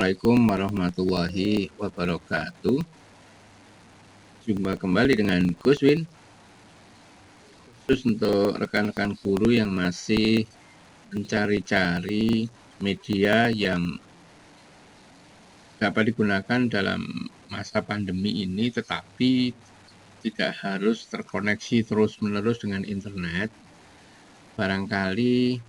Assalamualaikum warahmatullahi wabarakatuh. Jumpa kembali dengan Gus Win, khusus untuk rekan-rekan guru yang masih mencari-cari media yang dapat digunakan dalam masa pandemi ini, tetapi tidak harus terkoneksi terus-menerus dengan internet. Barangkali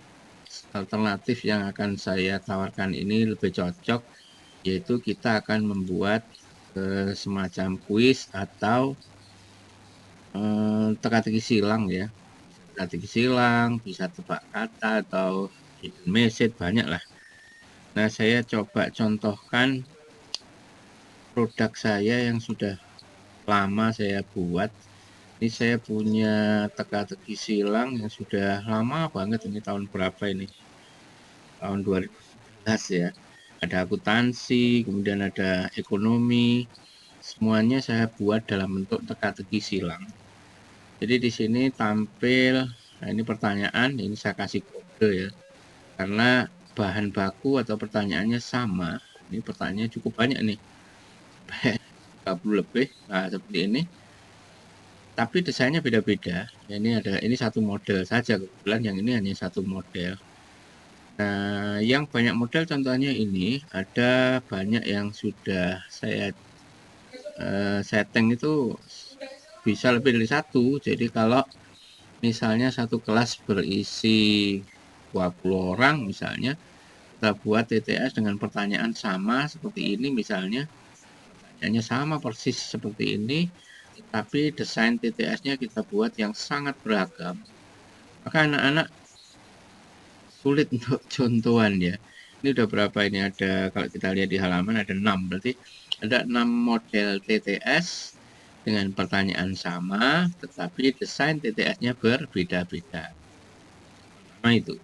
alternatif yang akan saya tawarkan ini lebih cocok, yaitu kita akan membuat semacam kuis atau teka-teki silang ya. Teka-teki silang, bisa tebak kata atau hidden message, banyak lah. Nah, saya coba contohkan produk saya yang sudah lama saya buat. Ini saya punya teka-teki silang yang sudah lama banget, ini tahun berapa ini? Tahun 2011 ya. Ada akuntansi, kemudian ada ekonomi. Semuanya saya buat dalam bentuk teka-teki silang. Jadi di sini tampil, nah ini pertanyaan, ini saya kasih kode ya. Karena bahan baku atau pertanyaannya sama. Ini pertanyaannya cukup banyak nih. 30 lebih, nah seperti ini. Tapi desainnya beda-beda. Ini satu model saja, kebetulan yang ini hanya satu model. Nah, yang banyak model contohnya ini ada banyak yang sudah saya setting itu bisa lebih dari satu. Jadi kalau misalnya satu kelas berisi 20 orang misalnya, kita buat TTS dengan pertanyaan sama seperti ini misalnya. Pertanyaannya sama persis seperti ini, tapi desain TTS-nya kita buat yang sangat beragam. Maka anak-anak sulit untuk contohan ya. Ini udah berapa ini, ada kalau kita lihat di halaman ada 6, berarti ada 6 model TTS dengan pertanyaan sama, tetapi desain TTS-nya berbeda-beda. Nah itu.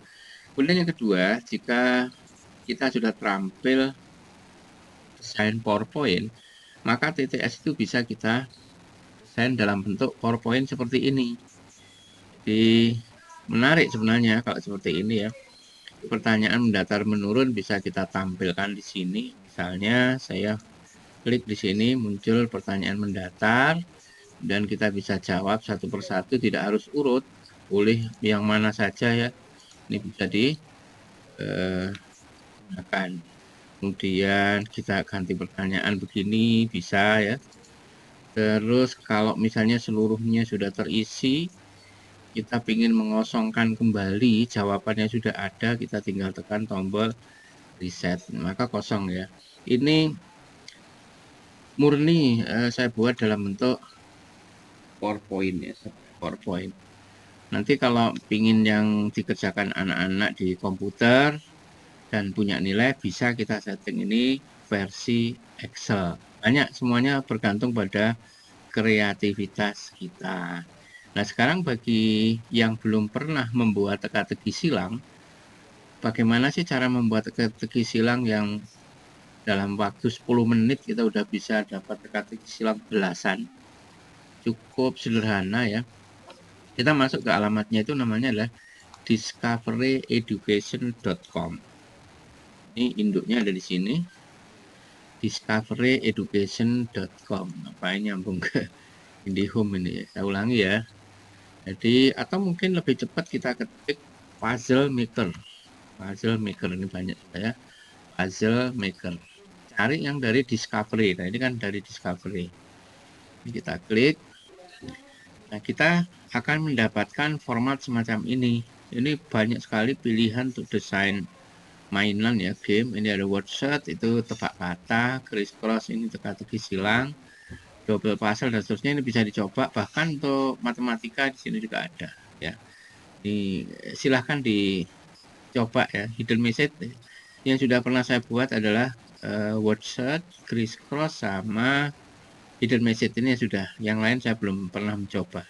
Kemudian yang kedua, jika kita sudah terampil desain PowerPoint, maka TTS itu bisa kita desain dalam bentuk PowerPoint seperti ini. Jadi menarik sebenarnya kalau seperti ini ya. Pertanyaan mendatar menurun bisa kita tampilkan di sini. Misalnya saya klik di sini, muncul pertanyaan mendatar dan kita bisa jawab satu persatu, tidak harus urut, boleh yang mana saja ya. Ini bisa digunakan. Kemudian kita ganti pertanyaan begini, bisa ya. Terus kalau misalnya seluruhnya sudah terisi, kita ingin mengosongkan kembali jawabannya sudah ada, kita tinggal tekan tombol reset, maka kosong ya. Ini murni saya buat dalam bentuk PowerPoint ya, PowerPoint. Nanti kalau ingin yang dikerjakan anak-anak di komputer dan punya nilai, bisa kita setting ini versi Excel. Banyak, semuanya bergantung pada kreativitas kita. Nah, sekarang bagi yang belum pernah membuat teka-teki silang, bagaimana sih cara membuat teka-teki silang yang dalam waktu 10 menit kita udah bisa dapat teka-teki silang belasan? Cukup sederhana ya. Kita masuk ke alamatnya, itu namanya adalah discoveryeducation.com. Ini induknya ada di sini, discoveryeducation.com. Apa ini nyambung ke IndiHome ini ya? Saya ulangi ya. Jadi atau mungkin lebih cepat kita ketik puzzle maker. Puzzle maker ini banyak ya. Puzzle maker. Cari yang dari Discovery. Nah, ini kan dari Discovery. Ini kita klik. Nah, kita akan mendapatkan format semacam ini. Ini banyak sekali pilihan untuk desain mainan ya, game. Ini ada word search, itu tebak kata, crisscross ini teka-teki silang, double puzzle dan seterusnya. Ini bisa dicoba, bahkan untuk matematika di sini juga ada ya. Ini silahkan dicoba ya. Hidden message yang sudah pernah saya buat adalah word search, crisscross, sama hidden message ini sudah. Yang lain saya belum pernah mencoba.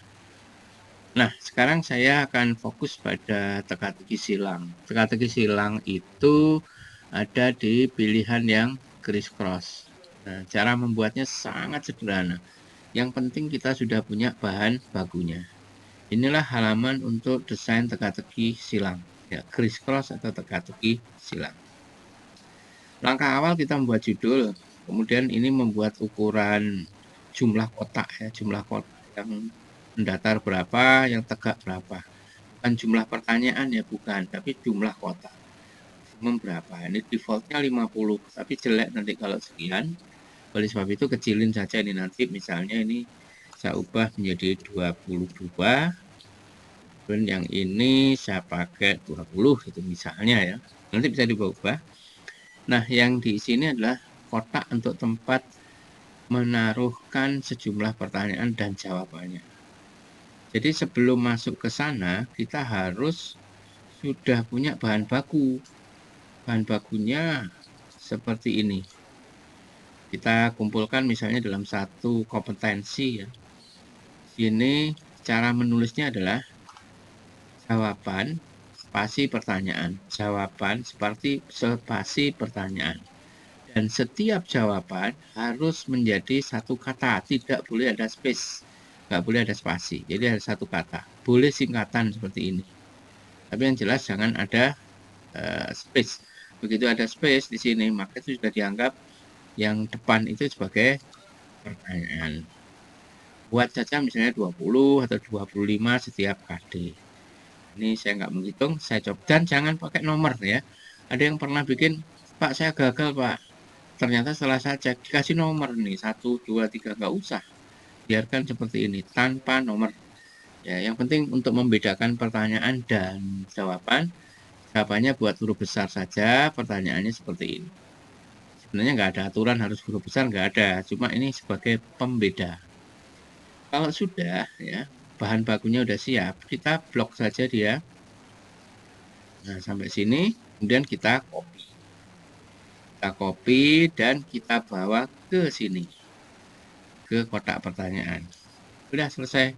Nah, sekarang saya akan fokus pada teka-teki silang. Teka-teki silang itu ada di pilihan yang crisscross. Nah, cara membuatnya sangat sederhana. Yang penting kita sudah punya bahan bakunya. Inilah halaman untuk desain teka-teki silang. Ya, crisscross atau teka-teki silang. Langkah awal kita membuat judul, kemudian ini membuat ukuran jumlah kotak ya, jumlah kotak yang mendatar berapa, yang tegak berapa. Bukan jumlah pertanyaan ya, bukan, tapi jumlah kotak. Maksimum berapa? Ini defaultnya 50, tapi jelek nanti kalau sekian. Oleh sebab itu kecilin saja ini nanti, misalnya ini saya ubah menjadi 22, dan yang ini saya pakai 20 gitu misalnya ya. Nanti bisa diubah. Nah, yang di sini adalah kotak untuk tempat menaruhkan sejumlah pertanyaan dan jawabannya. Jadi sebelum masuk ke sana, kita harus sudah punya bahan baku. Bahan bakunya seperti ini. Kita kumpulkan misalnya dalam satu kompetensi ya. Ini cara menulisnya adalah jawaban spasi pertanyaan. Jawaban seperti spasi pertanyaan. Dan setiap jawaban harus menjadi satu kata, tidak boleh ada space, nggak boleh ada spasi. Jadi ada satu kata, boleh singkatan seperti ini. Tapi yang jelas jangan ada space. Begitu ada space di sini, maka itu sudah dianggap yang depan itu sebagai pertanyaan. Buat saja misalnya 20 atau 25 setiap KD. Ini saya nggak menghitung, saya coba. Dan jangan pakai nomor ya. Ada yang pernah bikin, Pak saya gagal Pak. Ternyata setelah saya cek, dikasih nomor nih, 1, 2, 3, nggak usah. Biarkan seperti ini, tanpa nomor. Ya, yang penting untuk membedakan pertanyaan dan jawaban, jawabannya buat huruf besar saja, pertanyaannya seperti ini. Sebenarnya nggak ada aturan harus huruf besar, nggak ada. Cuma ini sebagai pembeda. Kalau sudah, ya bahan bakunya udah siap, kita blok saja dia. Nah, sampai sini, kemudian kita copy. Kita copy dan kita bawa ke sini, ke kotak pertanyaan. Udah selesai.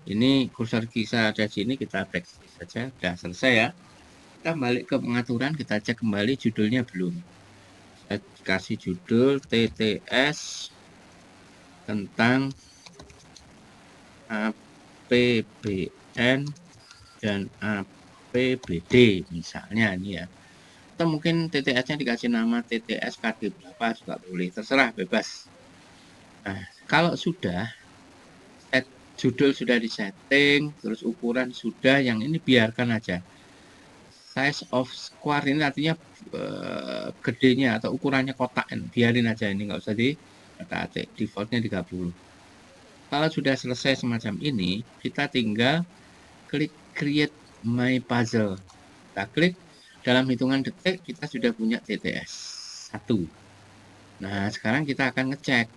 Ini kursor kita ada di sini, kita backspace saja. Udah selesai ya. Kita balik ke pengaturan, kita cek kembali judulnya belum. Saya kasih judul TTS tentang APBN dan APBD misalnya ini ya. Atau mungkin TTS-nya dikasih nama TTS KD berapa juga boleh, terserah bebas. Nah, kalau sudah judul sudah disetting, terus ukuran sudah, yang ini biarkan aja. Size of square ini artinya gedenya atau ukurannya kotak, biarin aja ini, nggak usah di atik, defaultnya 30. Kalau sudah selesai semacam ini, kita tinggal klik create my puzzle. Kita klik, dalam hitungan detik kita sudah punya TTS 1. Nah, sekarang kita akan ngecek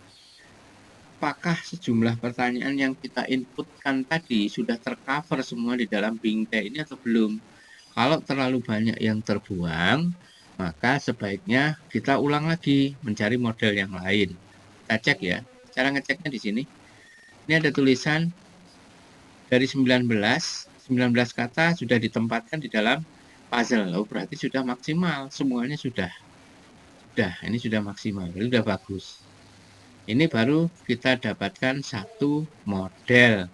apakah sejumlah pertanyaan yang kita inputkan tadi sudah tercover semua di dalam bingkai ini atau belum. Kalau terlalu banyak yang terbuang, maka sebaiknya kita ulang lagi mencari model yang lain. Kita cek ya. Cara ngeceknya di sini. Ini ada tulisan dari 19 kata sudah ditempatkan di dalam puzzle. Oh, berarti sudah maksimal. Semuanya sudah. Ini sudah maksimal. Ini sudah bagus. Ini baru kita dapatkan satu model.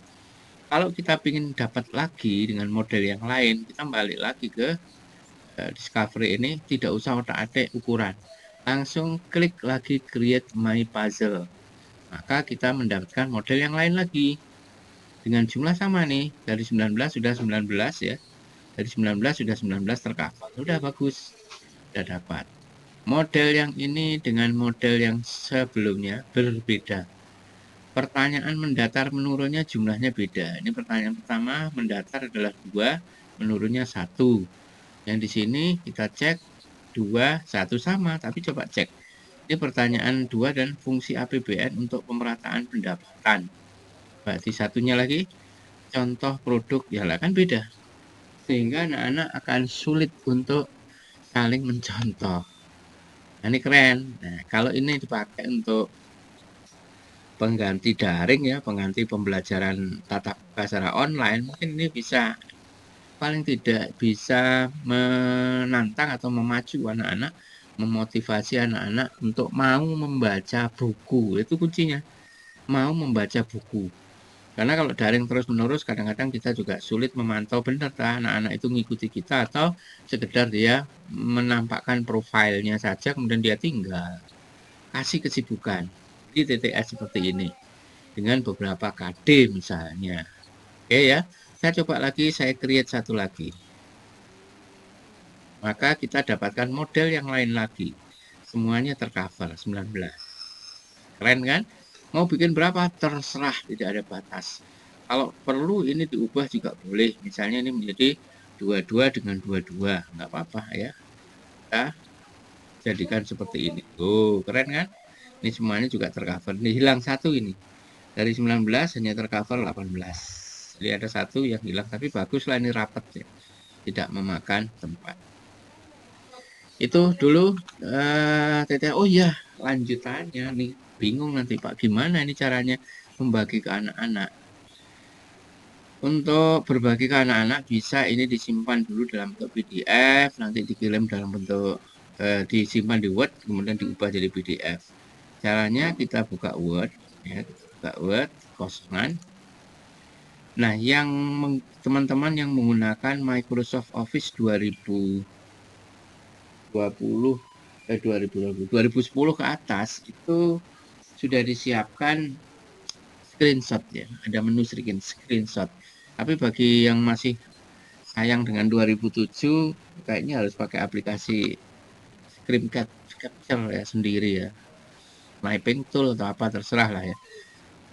Kalau kita ingin dapat lagi dengan model yang lain, kita balik lagi ke Discovery ini, tidak usah otak-atik ukuran. Langsung klik lagi create my puzzle. Maka kita mendapatkan model yang lain lagi. Dengan jumlah sama nih, dari 19 sudah 19 ya. Dari 19 sudah 19 tercover. Sudah bagus. Sudah dapat. Model yang ini dengan model yang sebelumnya berbeda. Pertanyaan mendatar menurunnya jumlahnya beda. Ini pertanyaan pertama mendatar adalah 2, menurunnya 1. Yang di sini kita cek 2, 1 sama, tapi coba cek. Ini pertanyaan 2 dan fungsi APBN untuk pemerataan pendapatan. Berarti satunya lagi contoh produk, ya lah kan beda. Sehingga anak-anak akan sulit untuk saling mencontoh. Nah, ini keren. Nah, kalau ini dipakai untuk pengganti daring ya, pengganti pembelajaran tatap muka secara online, mungkin ini bisa paling tidak bisa menantang atau memacu anak-anak, memotivasi anak-anak untuk mau membaca buku. Itu kuncinya. Mau membaca buku. Karena kalau daring terus-menerus kadang-kadang kita juga sulit memantau benar anak-anak itu ngikuti kita atau sekedar dia menampakkan profilnya saja kemudian dia tinggal. Kasih kesibukan. Di TTS seperti ini dengan beberapa KD misalnya. Oke ya. Saya coba lagi, saya create satu lagi. Maka kita dapatkan model yang lain lagi. Semuanya tercover 19. Keren kan? Mau bikin berapa? Terserah, tidak ada batas. Kalau perlu ini diubah juga boleh. Misalnya ini menjadi 22 dengan 22. Nggak apa-apa ya. Kita jadikan seperti ini. Tuh, keren kan? Ini semuanya juga tercover. Ini hilang satu ini. Dari 19 hanya tercover 18. Jadi ada satu yang hilang. Tapi baguslah ini rapat ya. Tidak memakan tempat. Itu dulu Teteh. Oh iya, lanjutannya nih. Bingung nanti Pak, gimana ini caranya membagi ke anak-anak. Untuk berbagi ke anak-anak bisa ini disimpan dulu dalam bentuk PDF, nanti dikirim dalam bentuk disimpan di Word, kemudian diubah jadi PDF. Caranya kita buka Word, ya, buka Word kosongan. Nah, yang teman-teman yang menggunakan Microsoft Office 2010 2010 ke atas itu sudah disiapkan screenshot ya, ada menu screenshot. Tapi bagi yang masih sayang dengan 2007 kayaknya harus pakai aplikasi screen capture ya sendiri ya. Sniping tool atau apa terserah lah ya.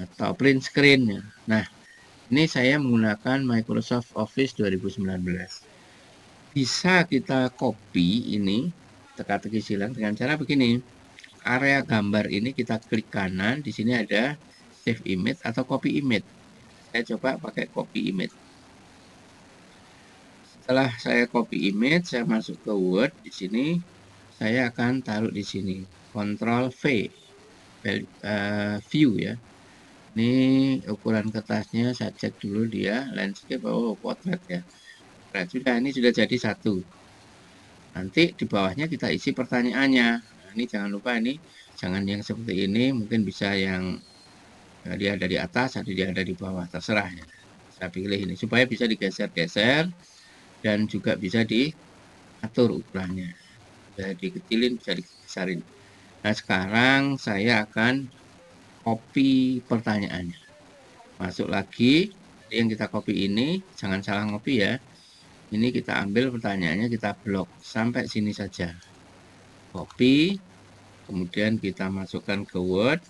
Atau print screen ya. Nah, ini saya menggunakan Microsoft Office 2019. Bisa kita copy ini teka-teki silang dengan cara begini. Area gambar ini kita klik kanan, di sini ada save image atau copy image. Saya coba pakai copy image. Setelah saya copy image, saya masuk ke Word di sini. Saya akan taruh di sini. Ctrl V, view ya. Ini ukuran kertasnya saya cek dulu dia landscape, oh potret ya. Nah, ini sudah jadi satu. Nanti di bawahnya kita isi pertanyaannya. Nah, ini jangan lupa ini jangan yang seperti ini, mungkin bisa yang dia ada di atas atau dia ada di bawah, terserah ya. Saya pilih ini supaya bisa digeser-geser dan juga bisa diatur ukurannya. Bisa dikecilin, bisa dibesarin. Nah, sekarang saya akan copy pertanyaannya. Masuk lagi, yang kita copy ini, jangan salah copy ya. Ini kita ambil pertanyaannya, kita blok sampai sini saja. Copy, kemudian kita masukkan ke Word.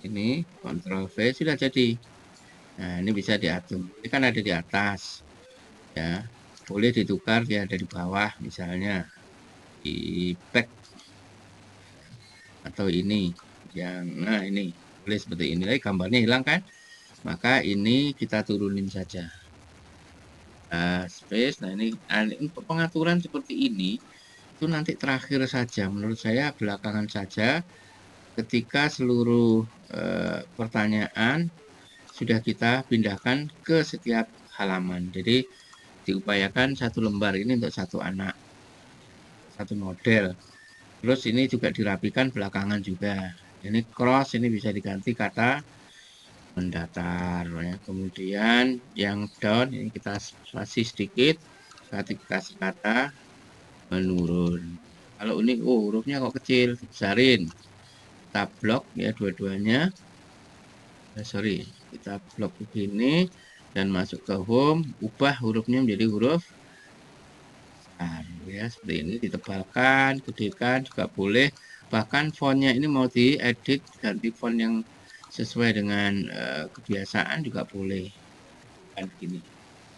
Ini Ctrl V sudah jadi. Nah, ini bisa diatur. Ini kan ada di atas. Ya, boleh ditukar dia ada di bawah misalnya di back atau ini yang nah ini boleh seperti ini. Gambarnya hilang kan? Maka ini kita turunin saja. Space. Nah, ini untuk pengaturan seperti ini itu nanti terakhir saja. Menurut saya belakangan saja ketika seluruh pertanyaan sudah kita pindahkan ke setiap halaman. Jadi diupayakan satu lembar ini untuk satu anak, satu model. Terus ini juga dirapikan belakangan juga. Ini cross, ini bisa diganti kata mendatar ya. Kemudian yang down ini kita spasi sedikit, kasih kata menurun. Kalau ini hurufnya kok kecil, besarin. Kita blok ya dua-duanya. Sorry, kita blok begini dan masuk ke home, ubah hurufnya menjadi huruf besar ya, seperti ini ditebalkan, gedekan juga boleh. Bahkan fontnya ini mau diedit ganti font yang sesuai dengan kebiasaan juga boleh. Kan begini.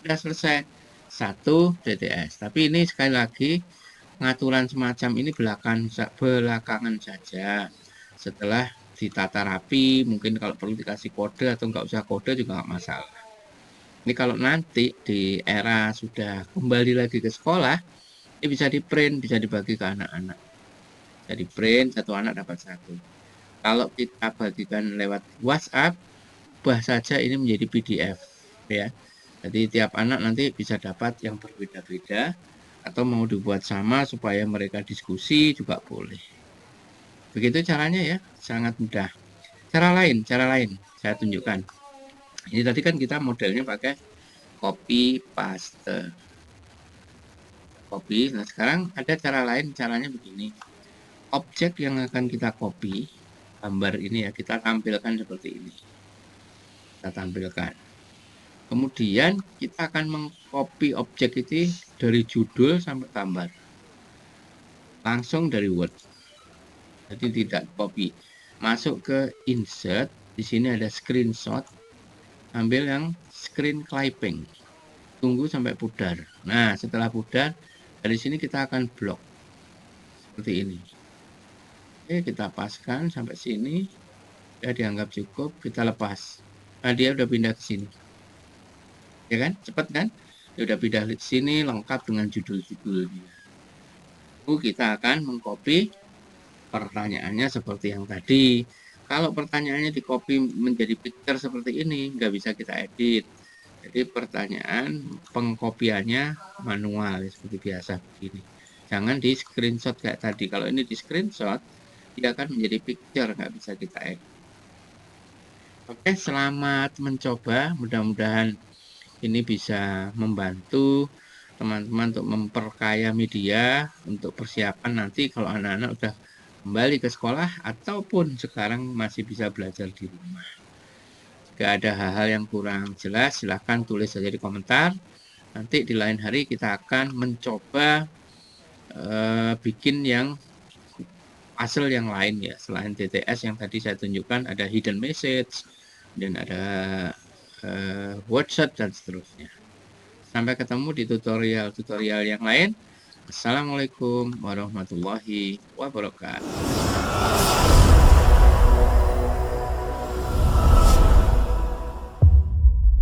Sudah selesai satu TTS. Tapi ini sekali lagi pengaturan semacam ini belakangan saja. Setelah ditata rapi, mungkin kalau perlu dikasih kode atau nggak usah kode juga nggak masalah. Ini kalau nanti di era sudah kembali lagi ke sekolah, ini bisa di print, bisa dibagi ke anak-anak. Bisa di print, satu anak dapat satu. Kalau kita bagikan lewat WhatsApp, ubah saja ini menjadi PDF ya. Jadi tiap anak nanti bisa dapat yang berbeda-beda atau mau dibuat sama supaya mereka diskusi juga boleh. Begitu caranya ya, sangat mudah. Cara lain saya tunjukkan. Ini tadi kan kita modelnya pakai copy paste. Copy. Nah, sekarang ada cara lain, caranya begini. Objek yang akan kita copy, gambar ini ya, kita tampilkan seperti ini. Kita tampilkan. Kemudian kita akan mengcopy objek itu dari judul sampai gambar. Langsung dari Word. Jadi tidak copy. Masuk ke insert, di sini ada screenshot. Ambil yang screen clipping. Tunggu sampai pudar. Nah, setelah pudar, dari sini kita akan blok. Seperti ini. Oke, kita paskan sampai sini. Ya, dianggap cukup, kita lepas. Nah, dia udah pindah ke sini. Ya kan? Cepat kan? Dia udah pindah ke sini lengkap dengan judul-judulnya. Lalu kita akan mengcopy pertanyaannya seperti yang tadi. Kalau pertanyaannya di copy menjadi picture seperti ini, nggak bisa kita edit. Jadi pertanyaan pengkopiannya manual seperti biasa begini. Jangan di screenshot kayak tadi. Kalau ini di screenshot, dia akan menjadi picture, nggak bisa kita edit. Oke, selamat mencoba. Mudah-mudahan ini bisa membantu teman-teman untuk memperkaya media untuk persiapan nanti kalau anak-anak udah kembali ke sekolah ataupun sekarang masih bisa belajar di rumah. Jika ada hal-hal yang kurang jelas, silahkan tulis saja di komentar. Nanti di lain hari kita akan mencoba bikin yang hasil yang lain ya. Selain TTS yang tadi saya tunjukkan, ada hidden message, dan ada word search dan seterusnya. Sampai ketemu di tutorial-tutorial yang lain. Assalamualaikum warahmatullahi wabarakatuh.